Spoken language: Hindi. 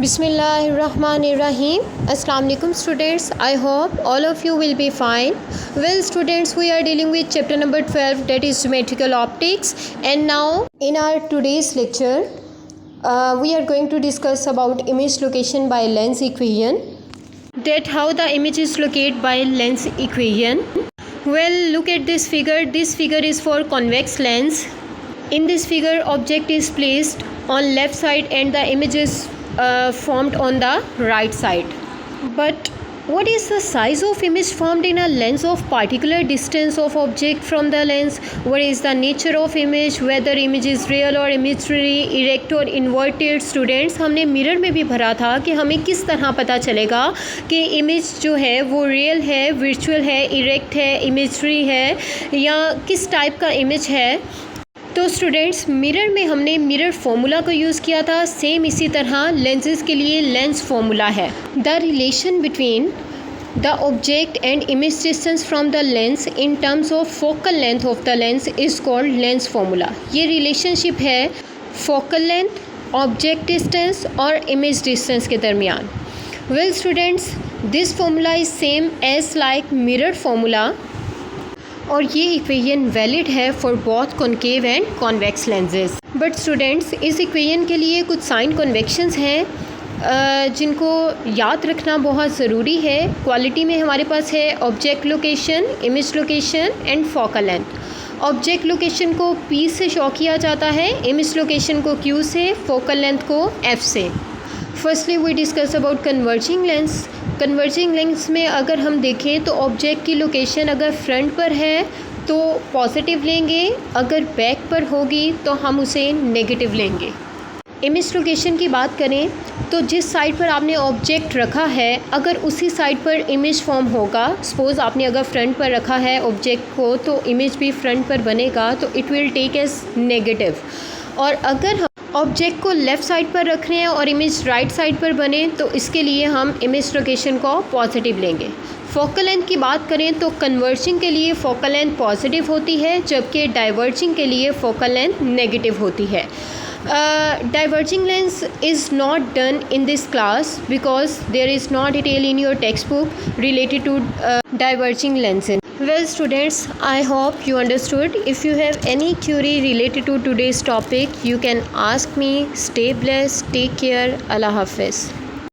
Bismillahirrahmanirrahim. Assalamu alaikum students. I hope all of you will be fine. Well students, we are dealing with chapter number 12, that is geometrical optics, and now in our today's lecture we are going to discuss about image location by lens equation, that how the image is located by lens equation. Well, look at this figure. This figure is for convex lens. In this figure, object is placed on left side and the image is formed on the right side. But what is the size of image formed in a lens of particular distance of object from the lens? What is the nature of image? Whether image is real or imaginary, erect or inverted? Students, हमने मिरर में भी भरा था कि हमें किस तरह पता चलेगा कि इमेज जो है वो रियल है, वर्चुअल है, इरेक्ट है, इमेजरी है या किस टाइप का इमेज है. तो स्टूडेंट्स, मिरर में हमने मिरर फॉर्मूला को यूज़ किया था. सेम इसी तरह लेंसेज के लिए लेंस फॉर्मूला है. The relation between the object and image distance from the lens in terms of focal length of the lens is called lens formula. ये रिलेशनशिप है फोकल लेंथ, ऑब्जेक्ट डिस्टेंस और इमेज डिस्टेंस के दरमियान. Well students, this formula is same as like mirror formula और ये इक्वेशन वैलिड है for both concave and convex lenses. But students, इस इक्वेशन के लिए कुछ साइन कन्वेक्शंस हैं जिनको याद रखना बहुत ज़रूरी है. क्वालिटी में हमारे पास है object location, image location and focal length. Object location को P से शो किया जाता है, इमेज लोकेशन को Q से, फोकल लेंथ को F से. Firstly we discuss about converging lens. Converging lens में अगर हम देखें तो ऑब्जेक्ट की लोकेशन अगर फ्रंट पर है तो पॉजिटिव लेंगे, अगर बैक पर होगी तो हम उसे नेगेटिव लेंगे. इमेज लोकेशन की बात करें तो जिस साइड पर आपने ऑब्जेक्ट रखा है अगर उसी साइड पर इमेज फॉर्म होगा. सपोज़ आपने अगर फ्रंट पर रखा है ऑब्जेक्ट को तो इमेज भी फ्रंट पर बनेगा, तो it will take as negative. और अगर हम ऑब्जेक्ट को लेफ़्ट साइड पर रख रहे हैं और इमेज राइट साइड पर बने तो इसके लिए हम इमेज लोकेशन को पॉजिटिव लेंगे. फोकल लेंथ की बात करें तो कन्वर्जिंग के लिए फोकल लेंथ पॉजिटिव होती है, जबकि डाइवर्जिंग के लिए फोकल लेंथ नेगेटिव होती है. Diverging lens is not done in this class because there is no detail in your textbook related to diverging lenses. Well students, I hope you understood. If you have any query related to today's topic, you can ask me. Stay blessed, take care, Allah Hafiz.